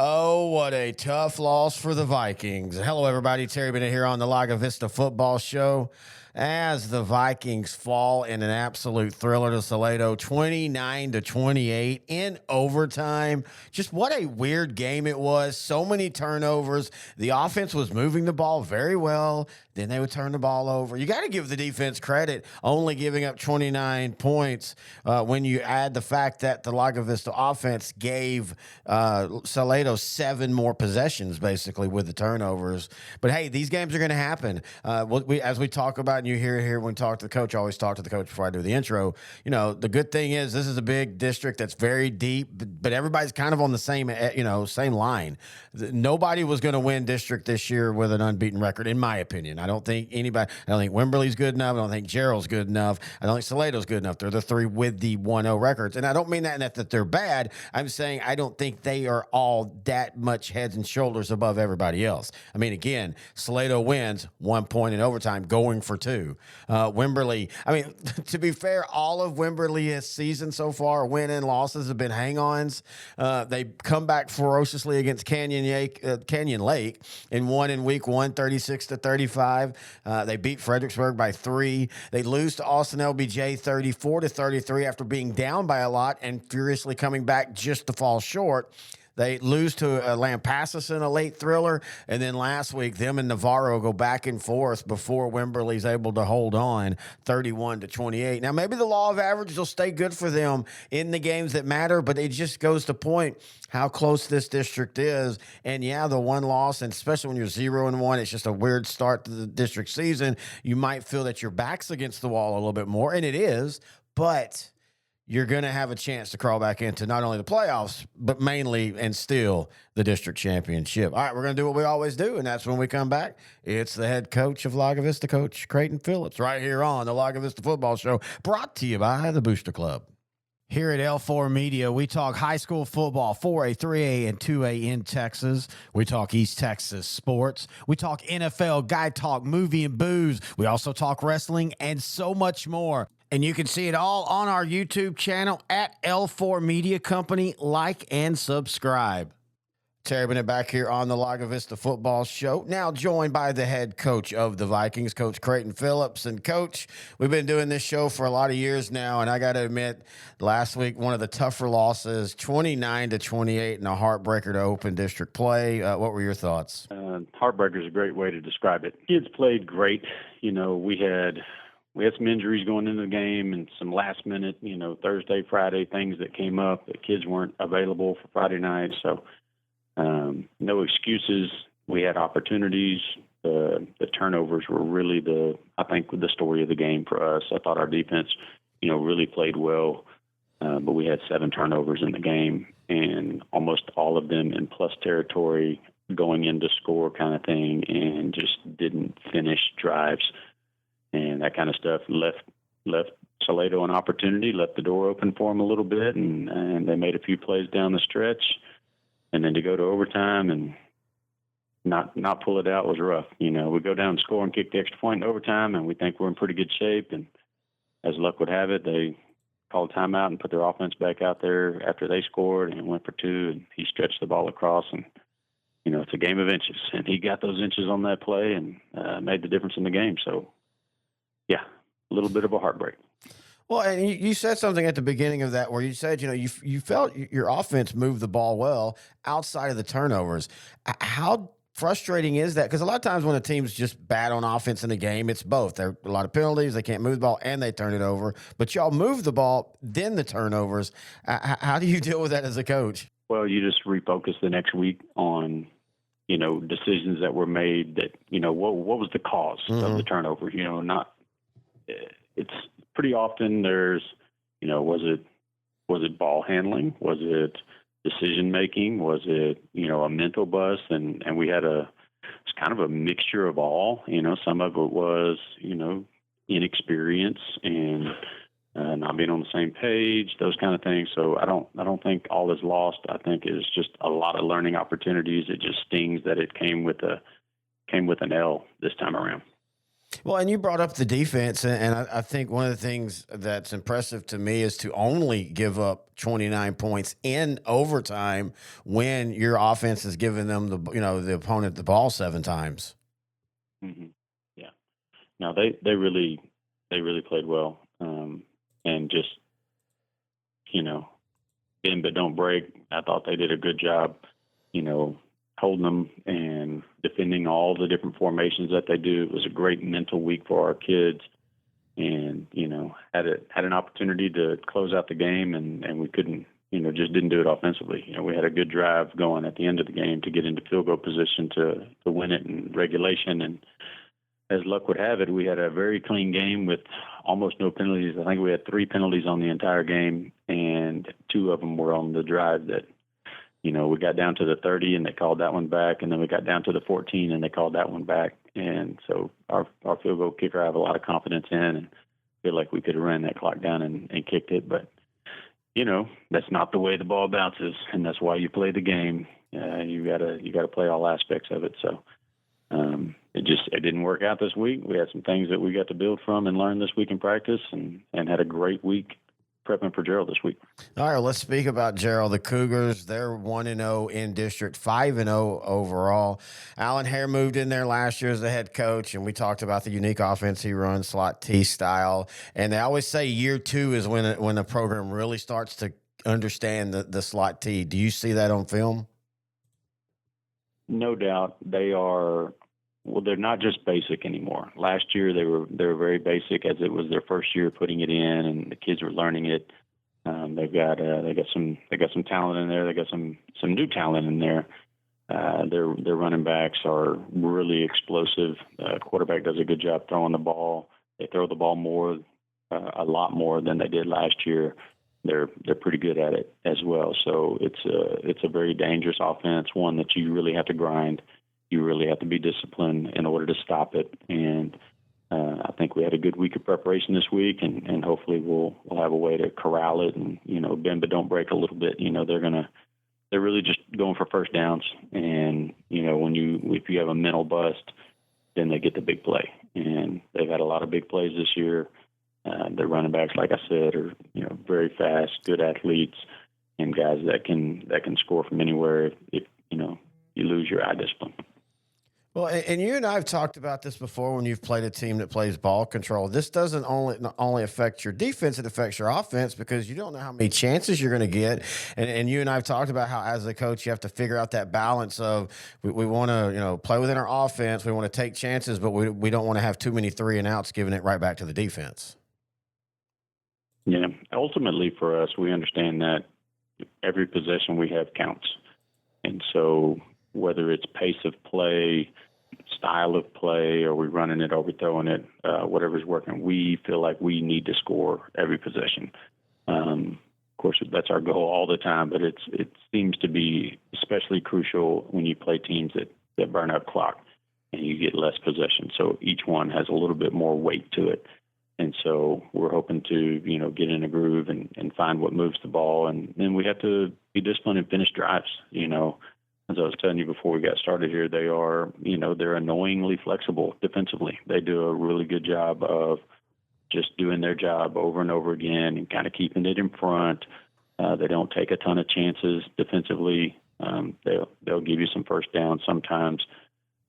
Oh, what a tough loss for the Vikings. Hello, everybody. Terry Bennett here on the Lago Vista Football Show. As the Vikings fall in an absolute thriller to Salado, 29-28 in overtime. Just what a weird game it was. So many turnovers. The offense was moving the ball very well. Then they would turn the ball over. You got to give the defense credit, only giving up 29 points when you add the fact that the Lago Vista offense gave Salado 7 more possessions, basically, with the turnovers. But, hey, these games are going to happen. As we talk about, and you hear it here when we talk to the coach, I always talk to the coach before I do the intro. You know, the good thing is this is a big district that's very deep, but everybody's kind of on the same, same line. Nobody was going to win district this year with an unbeaten record, in my opinion. I don't think Wimberley's good enough. I don't think Gerald's good enough. I don't think Salado's good enough. They're the 3 with the 1-0 records. And I don't mean that they're bad. I'm saying I don't think they are all that much heads and shoulders above everybody else. I mean, again, Salado wins 1 point in overtime, going for 2. Wimberley, I mean, to be fair, all of Wimberley's season so far, win and losses have been hang-ons. They come back ferociously against Canyon Lake and won in week 1, 36-35. They beat Fredericksburg by 3. They lose to Austin LBJ 34-33 after being down by a lot and furiously coming back just to fall short. They lose to Lampasas in a late thriller, and then last week, them and Navarro go back and forth before Wimberley's able to hold on 31-28. Now, maybe the law of averages will stay good for them in the games that matter, but it just goes to point how close this district is. And, yeah, the one loss, and especially when you're 0-1, it's just a weird start to the district season. You might feel that your back's against the wall a little bit more, and it is, but you're going to have a chance to crawl back into not only the playoffs, but mainly and still the district championship. All right, we're going to do what we always do, and that's when we come back. It's the head coach of Lago Vista, Coach Creighton Phillips, right here on the Lago Vista Football Show, brought to you by the Booster Club. Here at L4 Media, we talk high school football, 4A, 3A, and 2A in Texas. We talk East Texas sports. We talk NFL, guy talk, movie and booze. We also talk wrestling and so much more. And you can see it all on our YouTube channel at L4 Media Company. Like and subscribe. Terry Bennett back here on the Lago Vista Football Show. Now joined by the head coach of the Vikings, Coach Creighton Phillips. And, Coach, we've been doing this show for a lot of years now, and I got to admit, last week, one of the tougher losses, 29-28 in a heartbreaker to open district play. What were your thoughts? Heartbreaker is a great way to describe it. Kids played great. You know, we had some injuries going into the game and some last minute, Thursday, Friday things that came up that kids weren't available for Friday night. So no excuses. We had opportunities. The turnovers were really the story of the game for us. I thought our defense, really played well, but we had 7 turnovers in the game and almost all of them in plus territory going into score kind of thing, and just didn't finish drives. And that kind of stuff left Salado an opportunity, left the door open for them a little bit, and they made a few plays down the stretch. And then to go to overtime and not pull it out was rough. We go down and score and kick the extra point in overtime, and we think we're in pretty good shape. And as luck would have it, they called timeout and put their offense back out there after they scored and went for 2, and he stretched the ball across. And, it's a game of inches. And he got those inches on that play and made the difference in the game. So, yeah, a little bit of a heartbreak. Well, and you said something at the beginning of that where you said, you felt your offense moved the ball well outside of the turnovers. How frustrating is that? Because a lot of times when a team's just bad on offense in a game, it's both. There are a lot of penalties, they can't move the ball, and they turn it over. But y'all move the ball, then the turnovers. How do you deal with that as a coach? Well, you just refocus the next week on decisions that were made that, what was the cause of the turnover? It's pretty often there's, was it ball handling? Was it decision making? Was it, a mental bust? And we had it's kind of a mixture of all, some of it was, inexperience and not being on the same page, those kind of things. So I don't think all is lost. I think it's just a lot of learning opportunities. It just stings that it came with an L this time around. Well, and you brought up the defense, and I think one of the things that's impressive to me is to only give up 29 points in overtime when your offense is giving them the opponent the ball 7 times. Hmm. Yeah. No, they really played well, and just you know bend but don't break. I thought they did a good job, you know, holding them and defending all the different formations that they do. It was a great mental week for our kids, and had an opportunity to close out the game, and we couldn't. Just didn't do it offensively. We had a good drive going at the end of the game to get into field goal position to win it in regulation, and as luck would have it, we had a very clean game with almost no penalties. I think we had 3 penalties on the entire game, and 2 of them were on the drive that, we got down to the 30 and they called that one back, and then we got down to the 14 and they called that one back. And so our field goal kicker I have a lot of confidence in, and feel like we could have ran that clock down and kicked it. But, that's not the way the ball bounces, and that's why you play the game. You gotta play all aspects of it. So, it didn't work out this week. We had some things that we got to build from and learn this week in practice, and had a great week prepping for Gerald this week. All right, let's speak about Gerald. The Cougars, they're 1-0 in district, 5-0 overall. Alan Hare moved in there last year as the head coach, and we talked about the unique offense he runs, slot T style. And they always say year 2 is when the program really starts to understand the slot T. Do you see that on film? No doubt they are. Well, they're not just basic anymore. Last year they were very basic, as it was their first year putting it in, and the kids were learning it. They got some talent in there. They got some new talent in there. Their running backs are really explosive. Quarterback does a good job throwing the ball. They throw the ball more, a lot more than they did last year. They're pretty good at it as well. So it's a very dangerous offense, one that you really have to grind. You really have to be disciplined in order to stop it. And I think we had a good week of preparation this week, and hopefully we'll have a way to corral it and bend but don't break a little bit. They're really just going for first downs, and if you have a mental bust, then they get the big play. And they've had a lot of big plays this year. Their running backs, like I said, are very fast, good athletes, and guys that can score from anywhere if you lose your eye discipline. Well, and you and I have talked about this before when you've played a team that plays ball control. This doesn't not only affect your defense, it affects your offense, because you don't know how many chances you're going to get. And you and I have talked about how, as a coach, you have to figure out that balance of we want to play within our offense, we want to take chances, but we don't want to have too many 3 and outs giving it right back to the defense. Yeah, ultimately for us, we understand that every possession we have counts. And so whether it's pace of play, style of play, or we're running it or we're throwing it, whatever's working, we feel like we need to score every possession. Of course, that's our goal all the time, but it seems to be especially crucial when you play teams that burn up clock and you get less possession. So each one has a little bit more weight to it. And so we're hoping to, get in a groove and find what moves the ball. And then we have to be disciplined and finish drives. As I was telling you before we got started here, they are, they're annoyingly flexible defensively. They do a really good job of just doing their job over and over again and kind of keeping it in front. They don't take a ton of chances defensively. They'll give you some first downs sometimes.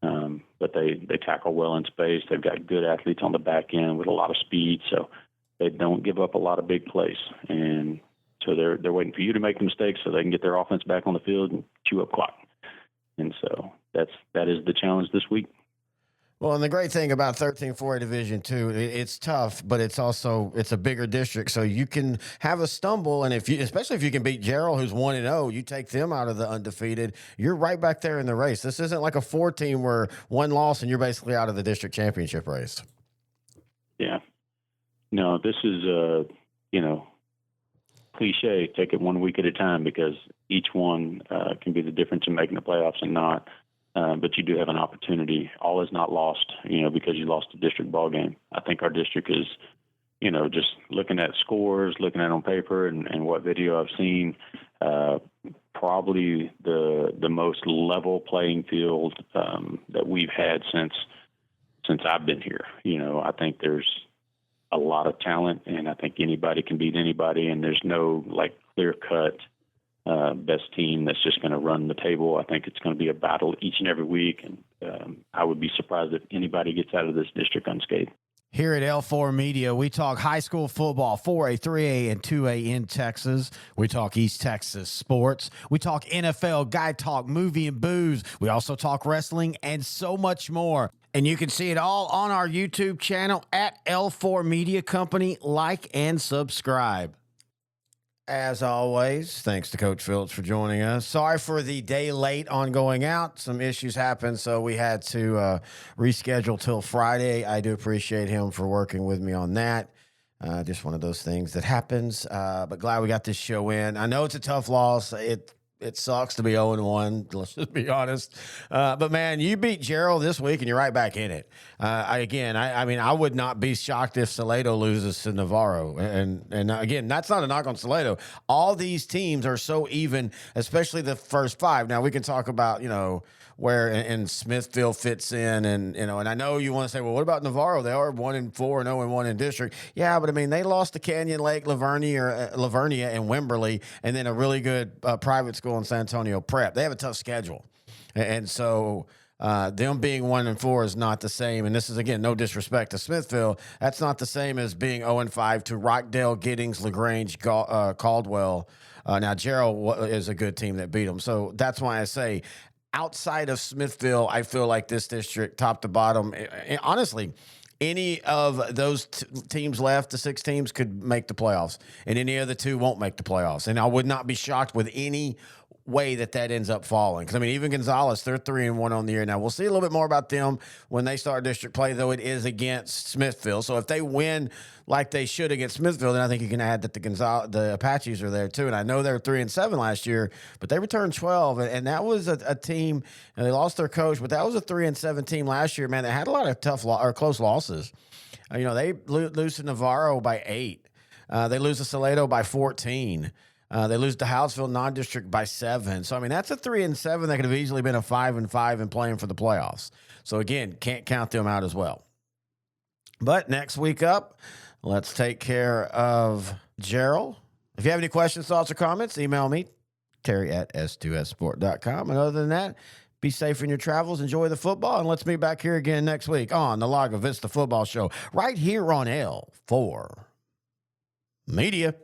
But they tackle well in space. They've got good athletes on the back end with a lot of speed, so they don't give up a lot of big plays. And so they're waiting for you to make the mistakes so they can get their offense back on the field and chew up clock. And so that is the challenge this week. Well, and the great thing about 13-4A Division II, it's tough, but it's a bigger district, so you can have a stumble, and especially if you can beat Gerald, who's 1-0, you take them out of the undefeated, you're right back there in the race. This isn't like a 4 team where one loss and you're basically out of the district championship race. Yeah. No, this is cliche. Take it one week at a time, because each one can be the difference in making the playoffs and not. But you do have an opportunity. All is not lost, because you lost a district ball game. I think our district is, just looking at scores, looking at it on paper and what video I've seen, probably the most level playing field that we've had since I've been here. I think there's a lot of talent, and I think anybody can beat anybody, and there's no clear-cut best team that's just going to run the table. I think it's going to be a battle each and every week, and I would be surprised if anybody gets out of this district unscathed. Here at L4 Media, we talk high school football, 4A, 3A, and 2A in Texas. We talk East Texas sports. We talk NFL, guy talk, movie and booze. We also talk wrestling and so much more. And you can see it all on our YouTube channel at L4 Media Company. Like and subscribe. As always, thanks to Coach Phillips for joining us. Sorry for the day late on going out. Some issues happened, so we had to reschedule till Friday. I do appreciate him for working with me on that. Just one of those things that happens, but glad we got this show in. I know it's a tough loss. It sucks to be 0-1, let's just be honest. But, man, you beat Gerald this week, and you're right back in it. I would not be shocked if Salado loses to Navarro. And again, that's not a knock on Salado. All these teams are so even, especially the first five. Now, we can talk about, where and Smithville fits in, and I know you want to say, well, what about Navarro? They are 1-4 and 0-1 in district. Yeah, but they lost to Canyon Lake, Lavernia, and Wimberley, and then a really good private school in San Antonio Prep. They have a tough schedule, and so them being 1-4 is not the same. And this is, again, no disrespect to Smithville. That's not the same as being 0-5 to Rockdale, Giddings, LaGrange, Caldwell. Now Gerald is a good team that beat them, so that's why I say, outside of Smithville, I feel like this district, top to bottom, honestly, any of those teams left, the 6 teams, could make the playoffs, and any of the 2 won't make the playoffs. And I would not be shocked with any way that ends up falling. Because, even Gonzales, they're 3-1 on the year. Now, we'll see a little bit more about them when they start district play, though it is against Smithville. So if they win like they should against Smithville, then I think you can add that the Apaches are there too. And I know they were 3-7 last year, but they returned 12, and that was a team, and they lost their coach, but that was a 3-7 team last year, man. They had a lot of close losses. They lose to Navarro by 8. They lose to Salado by 14. They lose to Hounsville non-district by 7. So, that's a 3-7 that could have easily been a 5-5 and playing for the playoffs. So, again, can't count them out as well. But next week up, let's take care of Gerald. If you have any questions, thoughts, or comments, email me, terry@s2ssport.com. And other than that, be safe in your travels, enjoy the football, and let's meet back here again next week on the Lago Vista Football Show, right here on L4 Media.